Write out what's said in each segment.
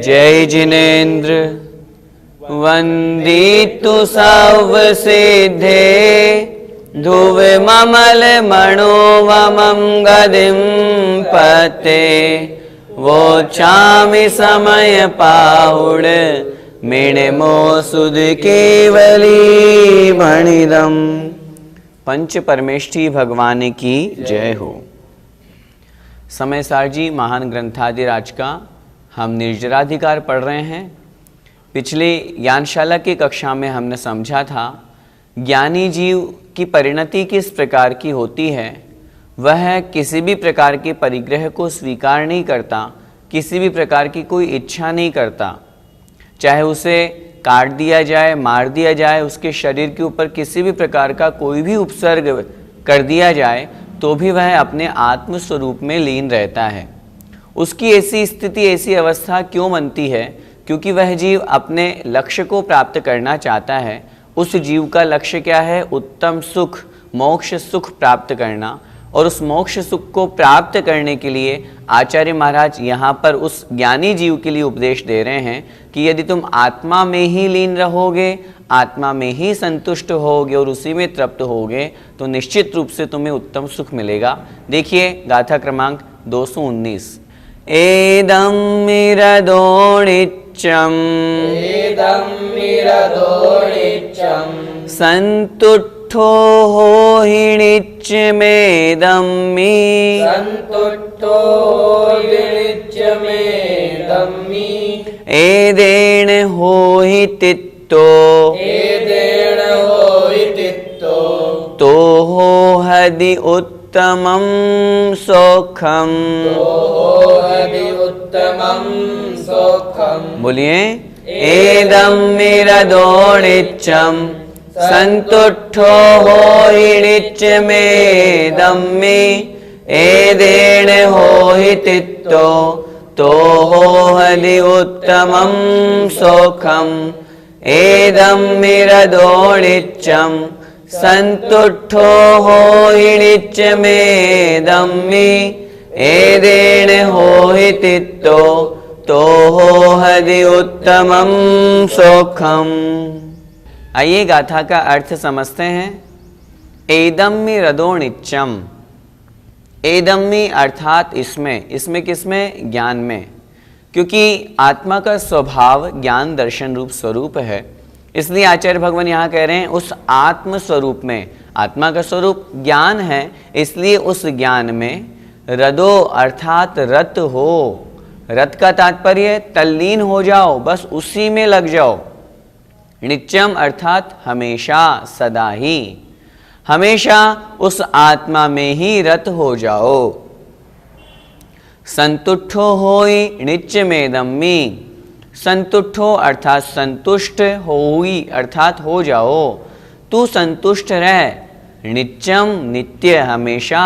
जय जिनेन्द्र वंदितु सर्वसिद्धे ध्रुव ममल मनोवमं गदिं पते वोचामि समय पाहुड़ मिणमो सुध केवली भणिदम। पंच परमेष्ठी भगवान की जय हो। समय सार जी महान ग्रंथादिराज का हम निर्जराधिकार पढ़ रहे हैं। पिछले ज्ञानशाला की कक्षा में हमने समझा था ज्ञानी जीव की परिणति किस प्रकार की होती है। वह किसी भी प्रकार के परिग्रह को स्वीकार नहीं करता, किसी भी प्रकार की कोई इच्छा नहीं करता। चाहे उसे काट दिया जाए, मार दिया जाए, उसके शरीर के ऊपर किसी भी प्रकार का कोई भी उपसर्ग कर दिया जाए तो भी वह अपने आत्म स्वरूप में लीन रहता है। उसकी ऐसी स्थिति, ऐसी अवस्था क्यों बनती है? क्योंकि वह जीव अपने लक्ष्य को प्राप्त करना चाहता है। उस जीव का लक्ष्य क्या है? उत्तम सुख, मोक्ष सुख प्राप्त करना। और उस मोक्ष सुख को प्राप्त करने के लिए आचार्य महाराज यहाँ पर उस ज्ञानी जीव के लिए उपदेश दे रहे हैं कि यदि तुम आत्मा में ही लीन रहोगे, आत्मा में ही संतुष्ट होगे और उसी में तृप्त होगे तो निश्चित रूप से तुम्हें उत्तम सुख मिलेगा। देखिए गाथा क्रमांक 219। एदं मिरदोणिच्चं संतुष्टो होहिणिच्यमेदं एदेन होहि तित्तो तो हो हदि उत्तमं सौखम। बोलिए एदं मिरदोणिच्चं संतुष्टो होहिणिच्यमेदं एदेन होहि तित्तो तो हो हदि उत्तमं सौखम। एदं मिरदोणिच्चं संतुष्टो होहिणिच्यमेदं एदेन होहि तित्तो तो हो हदि उत्तमं सौखम। आइए गाथा का अर्थ समझते हैं। एदम्मि रदोणिच्यम। एदम्मि अर्थात इसमें किसमें? ज्ञान में। क्योंकि आत्मा का स्वभाव ज्ञान दर्शन रूप स्वरूप है, इसलिए आचार्य भगवान यहाँ कह रहे हैं उस आत्म स्वरूप में। आत्मा का स्वरूप ज्ञान है, इसलिए उस ज्ञान में रदो अर्थात रत हो। रत का तात्पर्य तल्लीन हो जाओ, बस उसी में लग जाओ। नित्यम अर्थात हमेशा, सदा ही, हमेशा उस आत्मा में ही रत हो जाओ। संतुष्टो होई नित्यमेदम्मि। संतुष्टो अर्थात संतुष्ट होई अर्थात हो जाओ। तू संतुष्ट रह। नित्यम नित्य, हमेशा,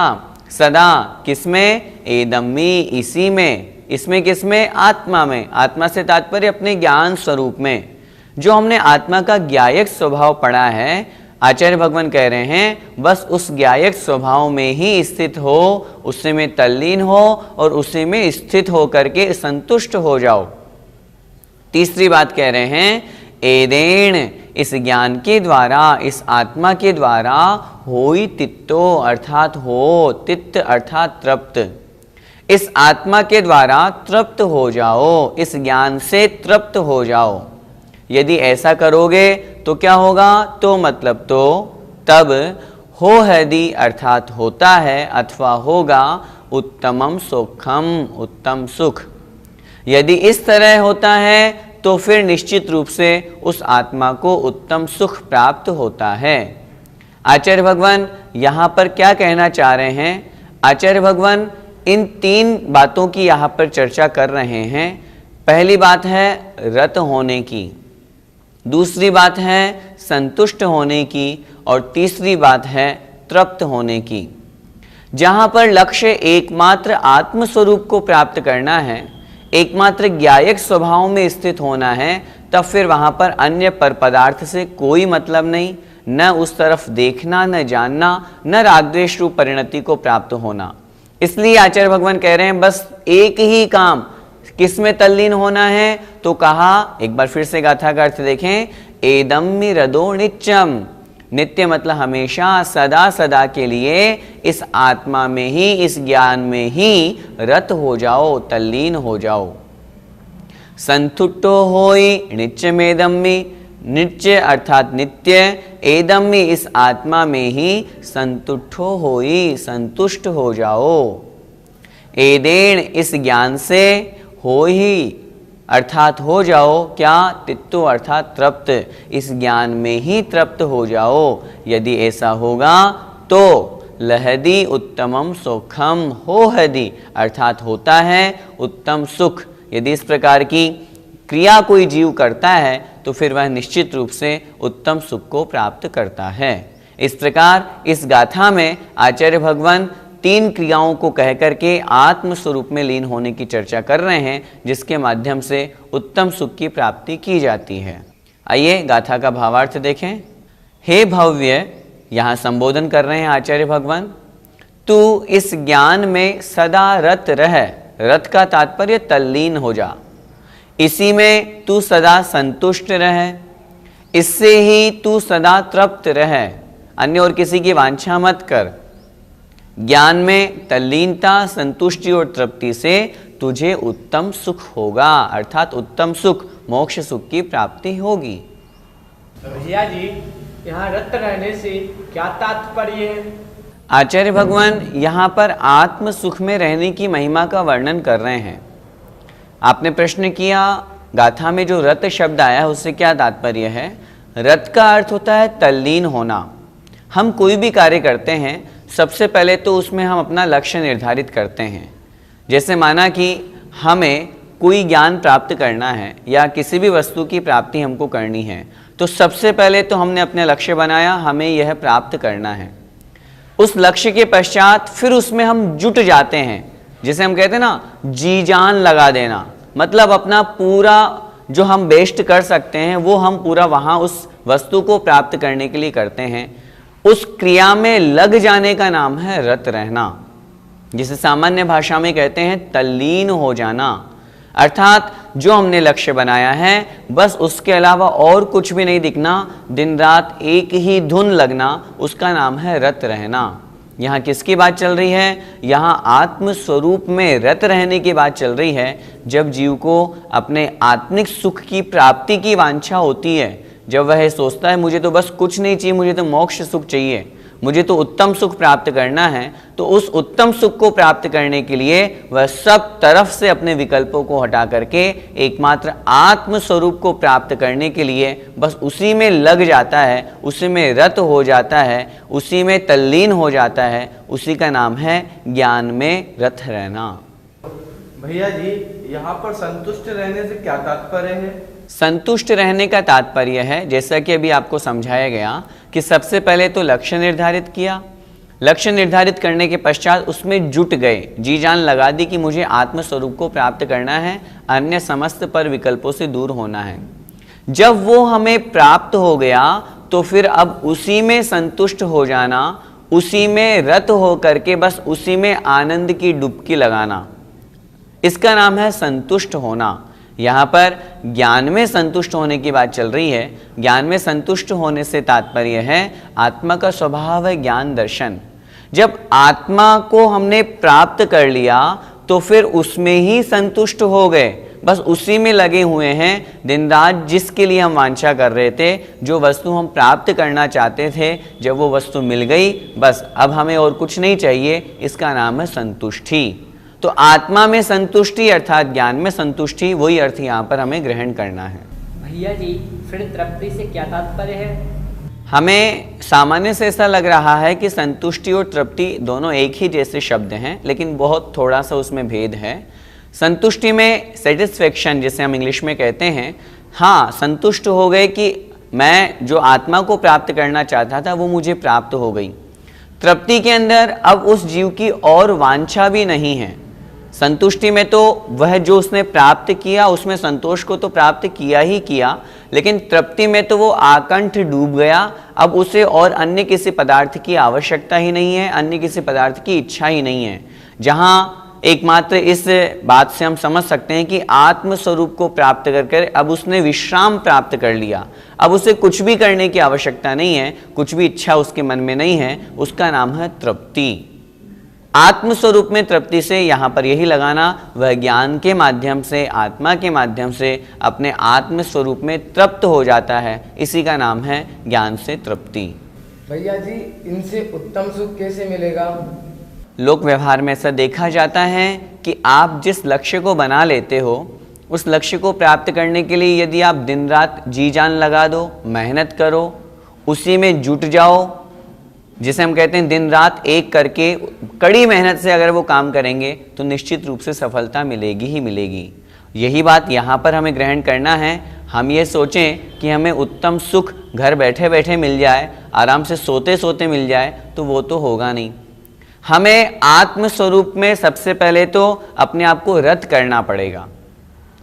सदा, किसमें? एदम्मि इसी में। इसमें किसमें? आत्मा में। आत्मा से तात्पर्य अपने ज्ञान स्वरूप में। जो हमने आत्मा का ज्ञायक स्वभाव पढ़ा है, आचार्य भगवान कह रहे हैं बस उस ज्ञायक स्वभाव में ही स्थित हो, उसी में तल्लीन हो और उसी में स्थित हो करके संतुष्ट हो जाओ। तीसरी बात कह रहे हैं एदेन, इस ज्ञान के द्वारा, इस आत्मा के द्वारा होई तित्तो अर्थात हो, तित्त अर्थात तृप्त। इस आत्मा के द्वारा तृप्त हो जाओ, इस ज्ञान से तृप्त हो जाओ। यदि ऐसा करोगे तो क्या होगा? तो मतलब तो तब हो हदि अर्थात होता है अथवा होगा उत्तमम सुखम, उत्तम सुख। यदि इस तरह होता है तो फिर निश्चित रूप से उस आत्मा को उत्तम सुख प्राप्त होता है। आचार्य भगवान यहाँ पर क्या कहना चाह रहे हैं? आचार्य भगवान इन तीन बातों की यहाँ पर चर्चा कर रहे हैं। पहली बात है रत होने की, दूसरी बात है संतुष्ट होने की और तीसरी बात है तृप्त होने की। जहाँ पर लक्ष्य एकमात्र आत्मस्वरूप को प्राप्त करना है, एकमात्र ज्ञायक स्वभाव में स्थित होना है, तब फिर वहाँ पर अन्य पर पदार्थ से कोई मतलब नहीं, न उस तरफ देखना, न जानना, न रागद्वेष रूप परिणति को प्राप्त होना। इसलिए आचार्य भगवान कह रहे हैं बस एक ही काम किस में तल्लीन होना है? तो कहा, एक बार फिर से गाथा का अर्थ देखें, एदम्मि रदो नित्यम। नित्य मतलब हमेशा, सदा सदा के लिए इस आत्मा में ही, इस ज्ञान में ही रत हो जाओ, तल्लीन हो जाओ। संतुष्टो होई नित्यमेदम्मि, नित्य अर्थात नित्य, एदम्मि इस आत्मा में ही संतुष्टो होई, संतुष्ट हो जाओ। एदेन इस ज्ञान से, हो ही अर्थात हो जाओ, क्या? तित्तो अर्थात तृप्त, इस ज्ञान में ही तृप्त हो जाओ। यदि ऐसा होगा तो लहदी उत्तमम सुखम हो हदी, अर्थात होता है उत्तम सुख। यदि इस प्रकार की क्रिया कोई जीव करता है तो फिर वह निश्चित रूप से उत्तम सुख को प्राप्त करता है। इस प्रकार इस गाथा में आचार्य भगवान 3 क्रियाओं को कह करके आत्म स्वरूप में लीन होने की चर्चा कर रहे हैं, जिसके माध्यम से उत्तम सुख की प्राप्ति की जाती है। आइए गाथा का भावार्थ देखें। हे भव्य, यहाँ संबोधन कर रहे हैं आचार्य भगवान, तू इस ज्ञान में सदा रत रह। रत का तात्पर्य तल्लीन हो जा, इसी में तू सदा संतुष्ट रह, इससे ही तू सदा तृप्त रह, अन्य और किसी की वांछा मत कर। ज्ञान में तल्लीनता, संतुष्टि और तृप्ति से तुझे उत्तम सुख होगा, अर्थात उत्तम सुख, मोक्ष सुख की प्राप्ति होगी। भैया जी, यहाँ रत रहने से क्या तात्पर्य है? आचार्य भगवान यहाँ पर आत्म सुख में रहने की महिमा का वर्णन कर रहे हैं। आपने प्रश्न किया, गाथा में जो रत शब्द आया है उससे क्या तात्पर्य है? रत का अर्थ होता है तल्लीन होना। हम कोई भी कार्य करते हैं, सबसे पहले तो उसमें हम अपना लक्ष्य निर्धारित करते हैं। जैसे माना कि हमें कोई ज्ञान प्राप्त करना है या किसी भी वस्तु की प्राप्ति हमको करनी है, तो सबसे पहले तो हमने अपने लक्ष्य बनाया, हमें यह प्राप्त करना है। उस लक्ष्य के पश्चात फिर उसमें हम जुट जाते हैं, जिसे हम कहते हैं ना, जी जान लगा देना, मतलब अपना पूरा जो हम बेस्ट कर सकते हैं वो हम पूरा वहाँ उस वस्तु को प्राप्त करने के लिए करते हैं। उस क्रिया में लग जाने का नाम है रत रहना, जिसे सामान्य भाषा में कहते हैं तल्लीन हो जाना। अर्थात जो हमने लक्ष्य बनाया है बस उसके अलावा और कुछ भी नहीं दिखना, दिन रात एक ही धुन लगना, उसका नाम है रत रहना। यहाँ किसकी बात चल रही है? यहाँ आत्म स्वरूप में रत रहने की बात चल रही है। जब जीव को अपने आत्मिक सुख की प्राप्ति की वांछा होती है, जब वह सोचता है मुझे तो बस कुछ नहीं चाहिए, मुझे तो मोक्ष सुख चाहिए, मुझे तो उत्तम सुख प्राप्त करना है, तो उस उत्तम सुख को प्राप्त करने के लिए वह सब तरफ से अपने विकल्पों को हटा करके एकमात्र आत्म स्वरूप को प्राप्त करने के लिए बस उसी में लग जाता है, उसी में रत हो जाता है, उसी में तल्लीन हो जाता है। उसी का नाम है ज्ञान में रत रहना। भैया जी, यहाँ पर संतुष्ट रहने से क्या तात्पर्य है? संतुष्ट रहने का तात्पर्य है, जैसा कि अभी आपको समझाया गया, कि सबसे पहले तो लक्ष्य निर्धारित किया, लक्ष्य निर्धारित करने के पश्चात उसमें जुट गए, जी जान लगा दी कि मुझे आत्म स्वरूप को प्राप्त करना है, अन्य समस्त पर विकल्पों से दूर होना है। जब वो हमें प्राप्त हो गया तो फिर अब उसी में संतुष्ट हो जाना, उसी में रत हो करके बस उसी में आनंद की डुबकी लगाना, इसका नाम है संतुष्ट होना। यहाँ पर ज्ञान में संतुष्ट होने की बात चल रही है। ज्ञान में संतुष्ट होने से तात्पर्य है आत्मा का स्वभाव है ज्ञान दर्शन। जब आत्मा को हमने प्राप्त कर लिया तो फिर उसमें ही संतुष्ट हो गए, बस उसी में लगे हुए हैं दिन रात। जिसके लिए हम वांछा कर रहे थे, जो वस्तु हम प्राप्त करना चाहते थे, जब वो वस्तु मिल गई बस अब हमें और कुछ नहीं चाहिए, इसका नाम है संतुष्टि। तो आत्मा में संतुष्टि अर्थात ज्ञान में संतुष्टि, वही अर्थ यहाँ पर हमें ग्रहण करना है। भैया जी, फिर तृप्ति से क्या तात्पर्य है? हमें सामान्य से ऐसा लग रहा है कि संतुष्टि और तृप्ति दोनों एक ही जैसे शब्द हैं, लेकिन बहुत थोड़ा सा उसमें भेद है। संतुष्टि में सेटिस्फेक्शन, जिसे हम इंग्लिश में कहते हैं, हाँ संतुष्ट हो गए कि मैं जो आत्मा को प्राप्त करना चाहता था वो मुझे प्राप्त हो गई। तृप्ति के अंदर अब उस जीव की और वांछा भी नहीं है। संतुष्टि में तो वह जो उसने प्राप्त किया उसमें संतोष को तो प्राप्त किया ही किया, लेकिन तृप्ति में तो वो आकंठ डूब गया। अब उसे और अन्य किसी पदार्थ की आवश्यकता ही नहीं है, अन्य किसी पदार्थ की इच्छा ही नहीं है। जहाँ एकमात्र इस बात से हम समझ सकते हैं कि आत्म स्वरूप को प्राप्त कर अब उसने विश्राम प्राप्त कर लिया। अब उसे कुछ भी करने की आवश्यकता नहीं है, कुछ भी इच्छा उसके मन में नहीं है, उसका नाम है तृप्ति। आत्म स्वरूप में तृप्ति से यहाँ पर यही लगाना, वह ज्ञान के माध्यम से, आत्मा के माध्यम से अपने आत्म स्वरूप में तृप्त हो जाता है, इसी का नाम है ज्ञान से तृप्ति। भैया जी, इनसे उत्तम सुख कैसे मिलेगा? लोक व्यवहार में ऐसा देखा जाता है कि आप जिस लक्ष्य को बना लेते हो, उस लक्ष्य को प्राप्त करने के लिए यदि आप दिन रात जी जान लगा दो, मेहनत करो, उसी में जुट जाओ, जिसे हम कहते हैं दिन रात एक करके कड़ी मेहनत से अगर वो काम करेंगे तो निश्चित रूप से सफलता मिलेगी ही मिलेगी। यही बात यहाँ पर हमें ग्रहण करना है। हम ये सोचें कि हमें उत्तम सुख घर बैठे बैठे मिल जाए, आराम से सोते सोते मिल जाए, तो वो तो होगा नहीं। हमें आत्म स्वरूप में सबसे पहले तो अपने आप को रत करना पड़ेगा,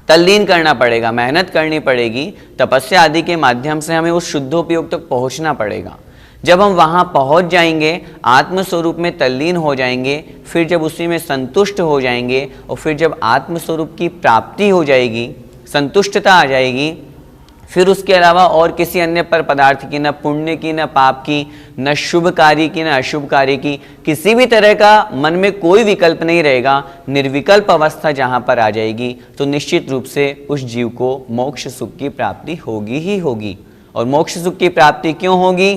तल्लीन करना पड़ेगा, मेहनत करनी पड़ेगी, तपस्या आदि के माध्यम से हमें उस शुद्धोपयोग तक पहुंचना पड़ेगा। जब हम वहां पहुंच जाएंगे, आत्म स्वरूप में तल्लीन हो जाएंगे, फिर जब उसी में संतुष्ट हो जाएंगे और फिर जब आत्म स्वरूप की प्राप्ति हो जाएगी, संतुष्टता आ जाएगी, फिर उसके अलावा और किसी अन्य पर पदार्थ की, न पुण्य की, न पाप की, न शुभ कार्य की, न अशुभ कार्य की, किसी भी तरह का मन में कोई विकल्प नहीं रहेगा। निर्विकल्प अवस्था जहां पर आ जाएगी तो निश्चित रूप से उस जीव को मोक्ष सुख की प्राप्ति होगी ही होगी। और मोक्ष सुख की प्राप्ति क्यों होगी?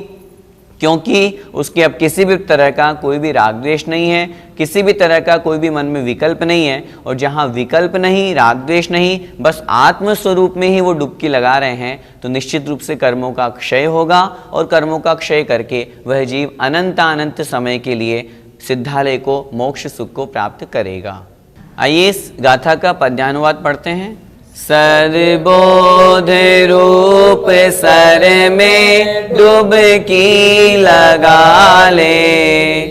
क्योंकि उसके अब किसी भी तरह का कोई भी राग द्वेष नहीं है, किसी भी तरह का कोई भी मन में विकल्प नहीं है। और जहाँ विकल्प नहीं, राग द्वेष नहीं, बस आत्म स्वरूप में ही वो डुबकी लगा रहे हैं, तो निश्चित रूप से कर्मों का क्षय होगा और कर्मों का क्षय करके वह जीव अनंत समय के लिए सिद्धालय को, मोक्ष सुख को प्राप्त करेगा। आइए इस गाथा का पद्यानुवाद पढ़ते हैं। सद्बोध रूप सर में डुबकी लगा ले,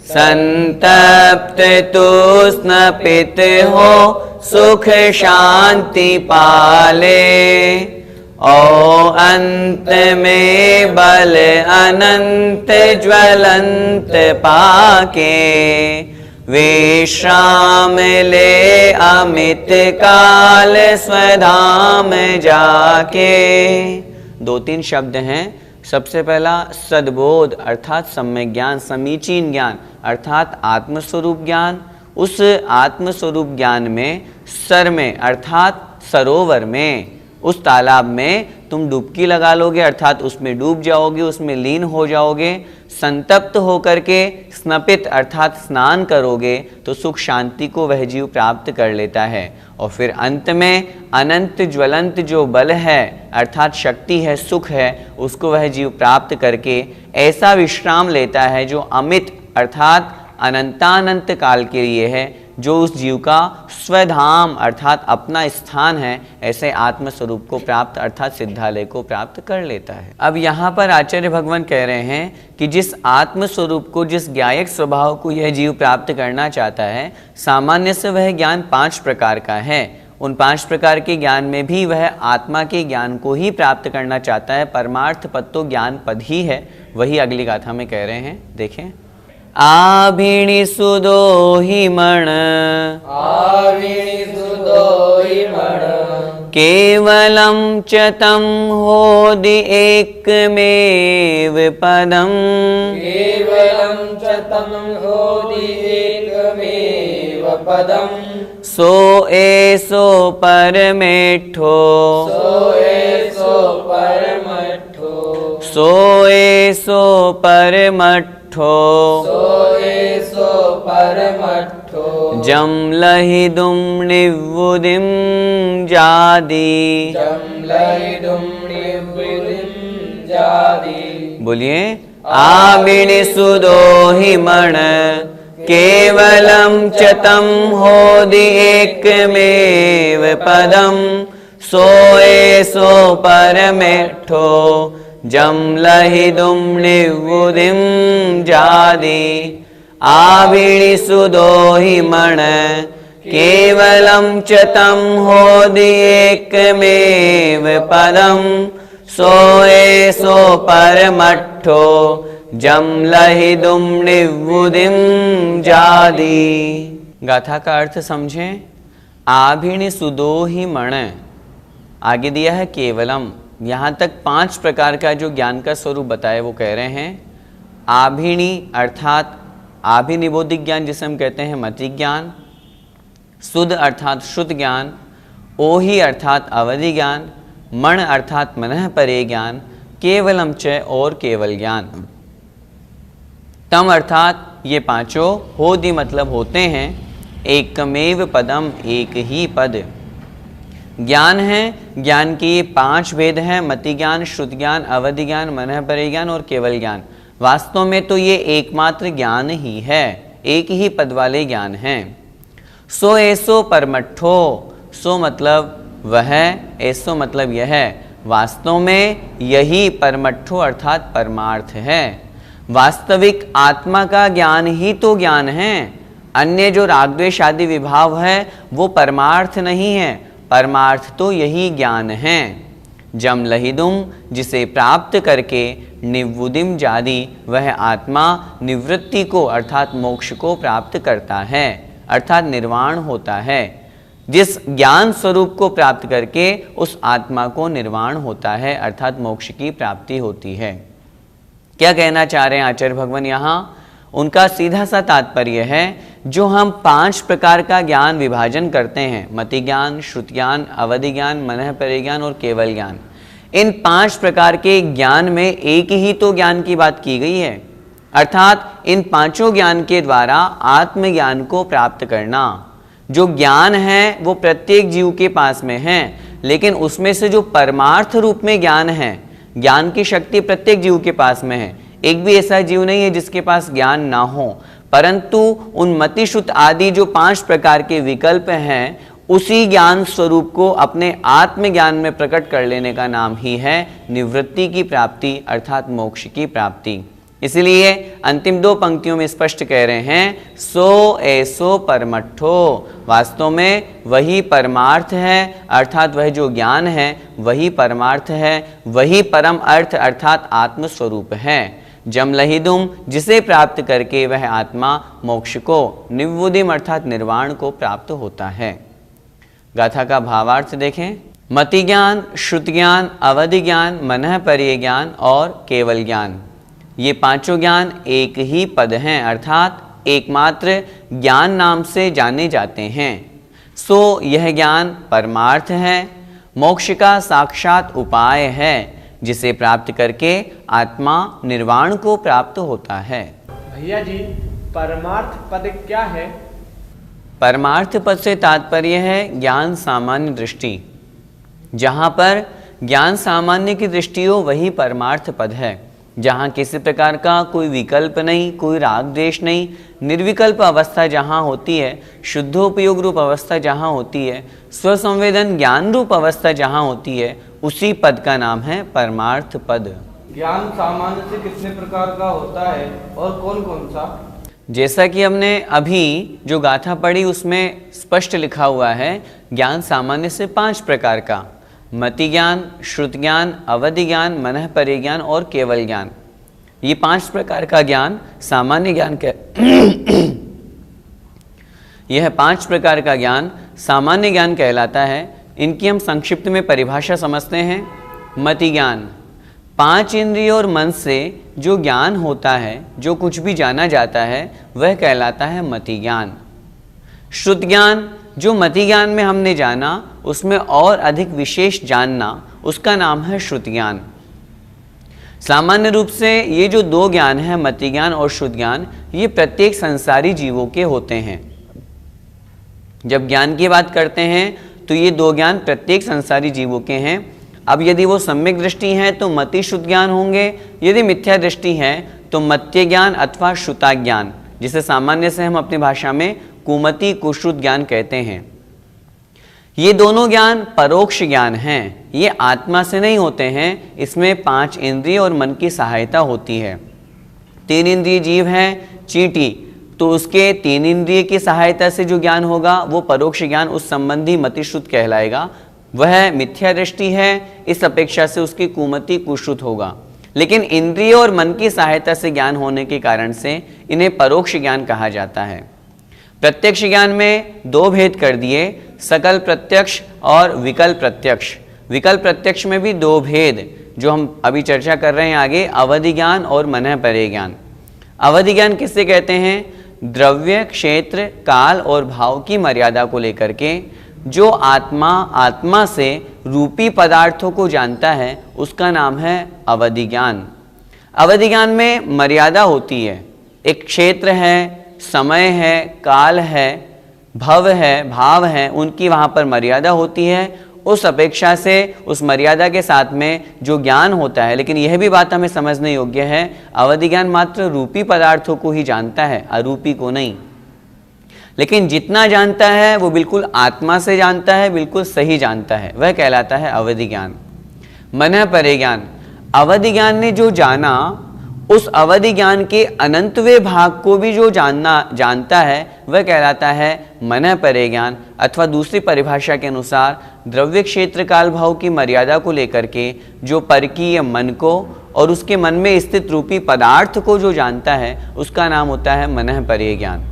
संतप्त तूष्ण पित हो सुख शांति पाले, और अंत में बल अनंत ज्वलंत पाके, विश्राम ले अमित काल स्वधाम जाके। 2-3 शब्द हैं। सबसे पहला सद्बोध अर्थात सम्यक ज्ञान, समीचीन ज्ञान अर्थात आत्मस्वरूप ज्ञान। उस आत्मस्वरूप ज्ञान में सर में अर्थात सरोवर में, उस तालाब में तुम डुबकी लगा लोगे अर्थात उसमें डूब जाओगे, उसमें लीन हो जाओगे। संतप्त होकर के स्नपित अर्थात स्नान करोगे तो सुख शांति को वह जीव प्राप्त कर लेता है। और फिर अंत में अनंत ज्वलंत जो बल है अर्थात शक्ति है, सुख है, उसको वह जीव प्राप्त करके ऐसा विश्राम लेता है जो अमित अर्थात अनंतानंत काल के लिए है, जो उस जीव का स्वधाम अर्थात अपना स्थान है, ऐसे आत्मस्वरूप को प्राप्त अर्थात सिद्धालय को प्राप्त कर लेता है। अब यहाँ पर आचार्य भगवान कह रहे हैं कि जिस आत्मस्वरूप को, जिस ज्ञायक स्वभाव को यह जीव प्राप्त करना चाहता है, सामान्य से वह ज्ञान 5 प्रकार का है। उन 5 प्रकार के ज्ञान में भी वह आत्मा के ज्ञान को ही प्राप्त करना चाहता है। परमार्थ पद तो ज्ञान पद ही है, वही अगली गाथा में कह रहे हैं। देखें, आभिणी सुदोहि मण, आभिणी सुदोहि मण, केवलं च तं होदि एकमेव पदम्, केवलं च तं होदि एकमेव पदम्, सो एसो परमेठो, सो एसो परमठो, सो एसो परमठो, सो एसो परमठो, जम लहिदुम निवुदिम जादी, जम लहिदुम निवुदिम जादी। बोलिए, आभिणी सुदोहि मण, केवलं च तं होदि एकमेव पदम्, सो एसो परमेठो, जम लहिदुम निवुदिम जादी। आभिणी सुदोहि मण, केवलं च तं होदि एकमेव पदम्, सो एसो परमठो, जम लहिदुम निवुदिम जादी। गाथा का अर्थ समझें। आभिणी सुदो ही मण, आगे दिया है केवलम। यहाँ तक 5 प्रकार का जो ज्ञान का स्वरूप बताया वो कह रहे हैं। आभिणी अर्थात आभिनिबोधिक ज्ञान जिसे हम कहते हैं मति ज्ञान, सुध अर्थात शुद्ध ज्ञान, ओहि अर्थात अवधि ज्ञान, मण अर्थात मनः परे ज्ञान, केवलम च और केवल ज्ञान। तम अर्थात ये पांचों, होदि मतलब होते हैं, एकमेव पदम एक ही पद। ज्ञान है, ज्ञान के ये 5 भेद हैं, मति ज्ञान, श्रुति ज्ञान, अवधि ज्ञान, मनः परे ज्ञान और केवल ज्ञान। वास्तव में तो ये एकमात्र ज्ञान ही है, एक ही पद वाले ज्ञान हैं। सो ऐसो परमठो, सो मतलब वह, ऐसो मतलब यह, वास्तव में यही परमठो अर्थात परमार्थ है। वास्तविक आत्मा का ज्ञान ही तो ज्ञान है। अन्य जो राग द्वेष आदि विभाव है वो परमार्थ नहीं है, परमार्थ तो यही ज्ञान है। जम लहिदुम, जिसे प्राप्त करके निवुदिम जादी, वह आत्मा निवृत्ति को अर्थात मोक्ष को प्राप्त करता है, अर्थात निर्वाण होता है। जिस ज्ञान स्वरूप को प्राप्त करके उस आत्मा को निर्वाण होता है, अर्थात मोक्ष की प्राप्ति होती है। क्या कहना चाह रहे हैं आचार्य भगवान यहाँ? उनका सीधा सा तात्पर्य है, जो हम 5 प्रकार का ज्ञान विभाजन करते हैं, मति ज्ञान, श्रुति ज्ञान, अवधि ज्ञान, मनः परे ज्ञान और केवल ज्ञान, इन 5 प्रकार के ज्ञान में एक ही तो ज्ञान की बात की गई है, अर्थात इन 5 ज्ञान के द्वारा आत्मज्ञान को प्राप्त करना। जो ज्ञान है वो प्रत्येक जीव के पास में है, लेकिन उसमें से जो परमार्थ रूप में ज्ञान है, ज्ञान की शक्ति प्रत्येक जीव के पास में है। एक भी ऐसा जीव नहीं है जिसके पास ज्ञान ना हो, परंतु उन मति श्रुत आदि जो 5 प्रकार के विकल्प हैं, उसी ज्ञान स्वरूप को अपने आत्मज्ञान में प्रकट कर लेने का नाम ही है निवृत्ति की प्राप्ति, अर्थात मोक्ष की प्राप्ति। इसलिए अंतिम 2 पंक्तियों में स्पष्ट कह रहे हैं, सो ऐसो परमठो, वास्तव में वही परमार्थ है, अर्थात वह जो ज्ञान है वही परमार्थ है, वही परम अर्थ अर्थात आत्मस्वरूप है। जम लहिदुम, जिसे प्राप्त करके वह आत्मा मोक्ष को, निवुदिम अर्थात निर्वाण को प्राप्त होता है। गाथा का भावार्थ देखें। मति ज्ञान, श्रुति ज्ञान, अवधि ज्ञान, मनः परे ज्ञान और केवल ज्ञान, ये 5 ज्ञान एक ही पद हैं, अर्थात एकमात्र ज्ञान नाम से जाने जाते हैं। सो यह ज्ञान परमार्थ है, मोक्ष का साक्षात उपाय है, जिसे प्राप्त करके आत्मा निर्वाण को प्राप्त होता है। भैया जी, परमार्थ पद क्या है? परमार्थ पद से तात्पर्य है ज्ञान सामान्य दृष्टि। जहाँ पर ज्ञान सामान्य की दृष्टि हो वही परमार्थ पद है, जहाँ किसी प्रकार का कोई विकल्प नहीं, कोई राग द्वेष नहीं, निर्विकल्प अवस्था जहाँ होती है, शुद्धोपयोग रूप अवस्था जहाँ होती है, स्वसंवेदन ज्ञान रूप अवस्था जहाँ होती है, उसी पद का नाम है परमार्थ पद। ज्ञान सामान्य से कितने प्रकार का होता है और कौन कौन सा? जैसा कि हमने अभी जो गाथा पढ़ी उसमें स्पष्ट लिखा हुआ है, ज्ञान सामान्य से 5 प्रकार का, मति ज्ञान, श्रुति ज्ञान, अवधि ज्ञान, मनः परे ज्ञान और केवल ज्ञान। ये 5 प्रकार का ज्ञान सामान्य ज्ञान यह 5 प्रकार का ज्ञान सामान्य ज्ञान कहलाता है। इनकी हम संक्षिप्त में परिभाषा समझते हैं। मति ज्ञान, 5 इंद्रियों और मन से जो ज्ञान होता है, जो कुछ भी जाना जाता है, वह कहलाता है मति ज्ञान। श्रुति ज्ञान, जो मति ज्ञान में हमने जाना, उसमें और अधिक विशेष जानना, उसका नाम है श्रुति ज्ञान। सामान्य रूप से ये जो 2 ज्ञान है, मति ज्ञान और श्रुति ज्ञान, ये प्रत्येक संसारी जीवों के होते हैं। जब ज्ञान की बात करते हैं तो ये 2 ज्ञान प्रत्येक संसारी जीवों के हैं। अब यदि वो सम्यक दृष्टि है तो मति श्रुत ज्ञान होंगे, यदि मिथ्या दृष्टि है तो मत्य ज्ञान अथवा श्रुता ज्ञान, जिसे सामान्य से हम अपनी भाषा में कुमति कुश्रुत ज्ञान कहते हैं। ये दोनों ज्ञान परोक्ष ज्ञान हैं, ये आत्मा से नहीं होते हैं। इसमें 5 इंद्रिय और मन की सहायता होती है। 3 इंद्रिय जीव है चींटी, तो उसके 3 इंद्रिय की सहायता से जो ज्ञान होगा वो परोक्ष ज्ञान, उस संबंधी मतिश्रुत कहलाएगा। वह मिथ्या दृष्टि है, इस अपेक्षा से उसकी कुमति कुश्रुत होगा। लेकिन इंद्रिय और मन की सहायता से ज्ञान होने के कारण से इन्हें परोक्ष ज्ञान कहा जाता है। प्रत्यक्ष ज्ञान में दो भेद कर दिए, सकल प्रत्यक्ष और विकल्प प्रत्यक्ष। विकल्प प्रत्यक्ष में भी दो भेद जो हम अभी चर्चा कर रहे हैं आगे, अवधि ज्ञान और मनःपरे ज्ञान। अवधि ज्ञान किससे कहते हैं? द्रव्य, क्षेत्र, काल और भाव की मर्यादा को लेकर के जो आत्मा से रूपी पदार्थों को जानता है उसका नाम है अवधि ज्ञान। अवधि ज्ञान में मर्यादा होती है, एक क्षेत्र है, समय है, काल है, भव है, भाव है, उनकी वहाँ पर मर्यादा होती है। उस अपेक्षा से उस मर्यादा के साथ में जो ज्ञान होता है, लेकिन यह भी बात हमें समझने योग्य है, अवधि ज्ञान मात्र रूपी पदार्थों को ही जानता है, अरूपी को नहीं। लेकिन जितना जानता है वो बिल्कुल आत्मा से जानता है, बिल्कुल सही जानता है, वह कहलाता है अवधि ज्ञान। मनःपरे ज्ञान, अवधि ज्ञान ने जो जाना उस अवधि ज्ञान के अनंतवें भाग को भी जो जानता है वह कहलाता है मनःपरे ज्ञान। अथवा दूसरी परिभाषा के अनुसार द्रव्य, क्षेत्र, काल, भाव की मर्यादा को लेकर के जो परकीय मन को और उसके मन में स्थित रूपी पदार्थ को जो जानता है उसका नाम होता है मनःपरे ज्ञान।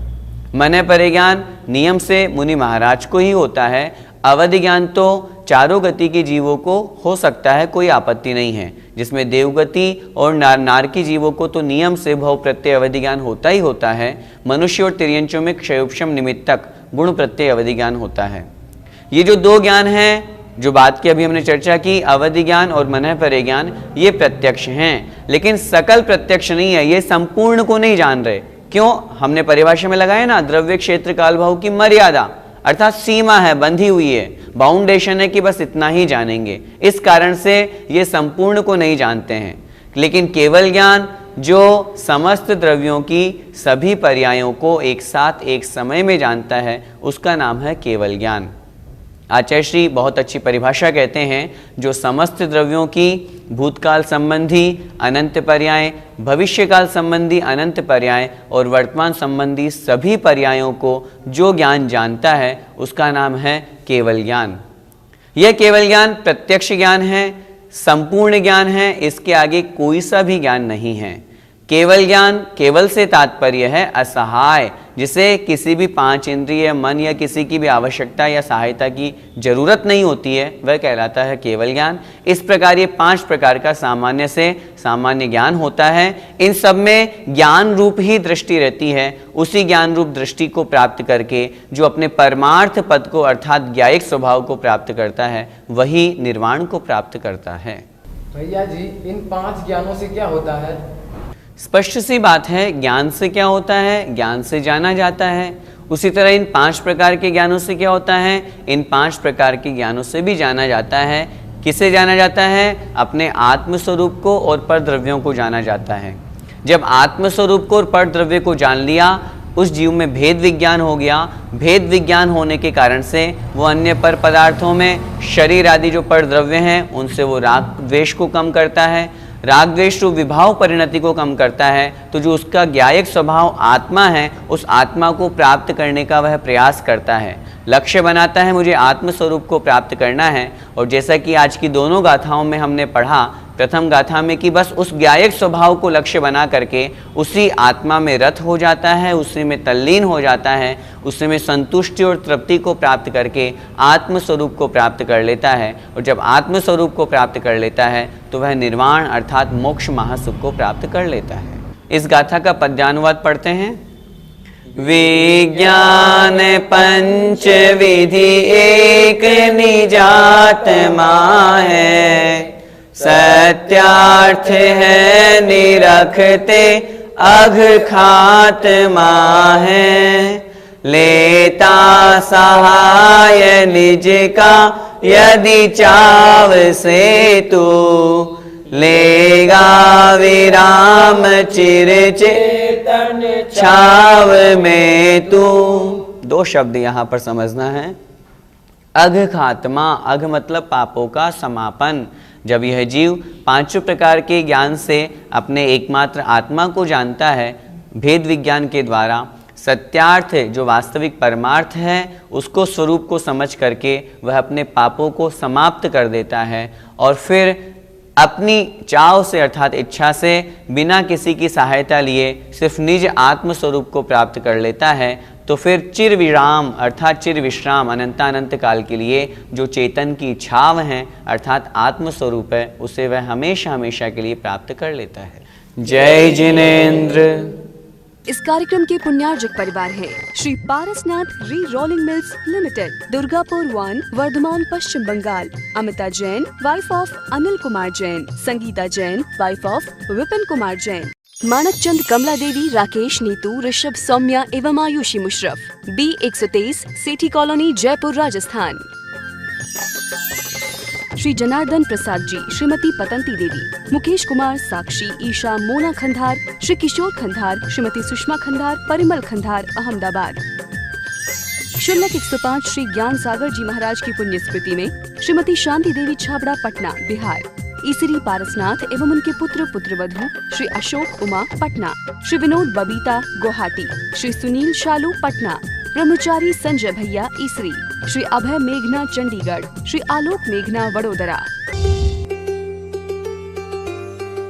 मनःपरे ज्ञान नियम से मुनि महाराज को ही होता है। अवधि ज्ञान तो चारों गति के जीवों को हो सकता है, कोई आपत्ति नहीं है, जिसमें देवगति और नारकी जीवों को तो नियम से भव प्रत्यय अवधि ज्ञान होता ही होता है। मनुष्य और तिर्यंचों में क्षयोपशम निमित्तक गुण प्रत्यय अवधि ज्ञान होता है। ये जो दो ज्ञान हैं जो बात की अभी हमने चर्चा की, अवधि ज्ञान और मनःपरे ज्ञान, ये प्रत्यक्ष हैं, लेकिन सकल प्रत्यक्ष नहीं है, ये संपूर्ण को नहीं जान रहे। क्यों? हमने परिभाषा में लगाया ना, द्रव्य, क्षेत्र, काल, भाव की मर्यादा, अर्थात सीमा है, बंधी हुई है, बाउंडेशन है कि बस इतना ही जानेंगे। इस कारण से ये संपूर्ण को नहीं जानते हैं। लेकिन केवल ज्ञान जो समस्त द्रव्यों की सभी पर्यायों को एक साथ एक समय में जानता है उसका नाम है केवल ज्ञान। आचार्य श्री बहुत अच्छी परिभाषा कहते हैं, जो समस्त द्रव्यों की भूतकाल संबंधी अनंत पर्याय, भविष्यकाल संबंधी अनंत पर्याय और वर्तमान संबंधी सभी पर्यायों को जो ज्ञान जानता है उसका नाम है केवल ज्ञान। यह केवल ज्ञान प्रत्यक्ष ज्ञान है, संपूर्ण ज्ञान है, इसके आगे कोई सा भी ज्ञान नहीं है। केवल ज्ञान, केवल से तात्पर्य है असहाय, जिसे किसी भी पांच इंद्रिय, मन या किसी की भी आवश्यकता या सहायता की जरूरत नहीं होती है, वह कहलाता है केवल ज्ञान। इस प्रकार ये 5 प्रकार का सामान्य से सामान्य ज्ञान होता है। इन सब में ज्ञान रूप ही दृष्टि रहती है। उसी ज्ञान रूप दृष्टि को प्राप्त करके जो अपने परमार्थ पद को अर्थात ज्ञायिक स्वभाव को प्राप्त करता है वही निर्वाण को प्राप्त करता है। भैया जी, इन 5 ज्ञानों से क्या होता है? स्पष्ट सी बात है, ज्ञान से क्या होता है? ज्ञान से जाना जाता है। उसी तरह इन 5 प्रकार के ज्ञानों से क्या होता है? इन 5 प्रकार के ज्ञानों से भी जाना जाता है। किसे जाना जाता है? अपने आत्मस्वरूप को और पर द्रव्यों को जाना जाता है। जब आत्मस्वरूप को और पर द्रव्य को जान लिया, उस जीव में भेद विज्ञान हो गया। भेद विज्ञान होने के कारण से वो अन्य पर पदार्थों में शरीर आदि जो पर द्रव्य हैं उनसे वो राग द्वेष को कम करता है, राग द्वेष रूप विभाव परिणति को कम करता है। तो जो उसका ज्ञायक स्वभाव आत्मा है, उस आत्मा को प्राप्त करने का वह प्रयास करता है, लक्ष्य बनाता है, मुझे आत्म स्वरूप को प्राप्त करना है। और जैसा कि आज की दोनों गाथाओं में हमने पढ़ा, प्रथम गाथा में कि बस उस ज्ञायक स्वभाव को लक्ष्य बना करके उसी आत्मा में रत हो जाता है, उसी में तल्लीन हो जाता है, उसी में संतुष्टि और तृप्ति को प्राप्त करके आत्म स्वरूप को प्राप्त कर लेता है। और जब आत्म स्वरूप को प्राप्त कर लेता है तो वह निर्वाण अर्थात मोक्ष महासुख को प्राप्त कर लेता है। इस गाथा का पद्यानुवाद पढ़ते हैं। विज्ञान पंच विधि एक निजात्मा है, सत्यार्थ है निरखते अघ खात्मा है, लेता सहाय निज का यदि चाव से तू, लेगा विराम चिर चेतन छाव में तू। 2 शब्द यहाँ पर समझना है। अघ खात्मा, अघ मतलब पापों का समापन। जब यह जीव 5 प्रकार के ज्ञान से अपने एकमात्र आत्मा को जानता है, भेद विज्ञान के द्वारा सत्यार्थ जो वास्तविक परमार्थ है उसको स्वरूप को समझ करके वह अपने पापों को समाप्त कर देता है और फिर अपनी चाव से अर्थात इच्छा से बिना किसी की सहायता लिए सिर्फ निज आत्म स्वरूप को प्राप्त कर लेता है। तो फिर चिर विराम अर्थात चिर विश्राम अनंतानंत काल के लिए जो चेतन की छाव है अर्थात आत्मस्वरूप है, उसे वह हमेशा हमेशा के लिए प्राप्त कर लेता है। जय जिनेन्द्र। इस कार्यक्रम के पुण्यार्जक परिवार है Shri Parasnath re rolling mills limited, Durgapur 1, Vardhaman, Paschim Bangal. Amita Jain, wife of Anil Kumar Jain. Sangeeta Jain, wife of Vipin Kumar Jain. Manak Chand, Kamala Devi, Rakesh, Neetu, Rishabh, Saumya एवं आयुषी मुशरफ। B123, Sethi colony, Jaipur, Rajasthan. श्री जनार्दन प्रसाद जी, श्रीमती पतंती देवी, मुकेश कुमार, साक्षी, ईशा, मोना खंधार, श्री किशोर खंधार, श्रीमती सुषमा खंधार, परिमल खंधार, अहमदाबाद। शुल्लक 105 श्री ज्ञान सागर जी महाराज की पुण्य स्मृति में श्रीमती शांति देवी छाबड़ा, पटना, बिहार। ईसरी पारसनाथ एवं उनके पुत्र पुत्रवधू श्री अशोक उमा, पटना। श्री विनोद बबीता, गुवाहाटी। श्री सुनील शालू, पटना। ब्रह्मचारी संजय भैया, ईसरी। श्री अभय मेघना, चंडीगढ़। श्री आलोक मेघना, वडोदरा।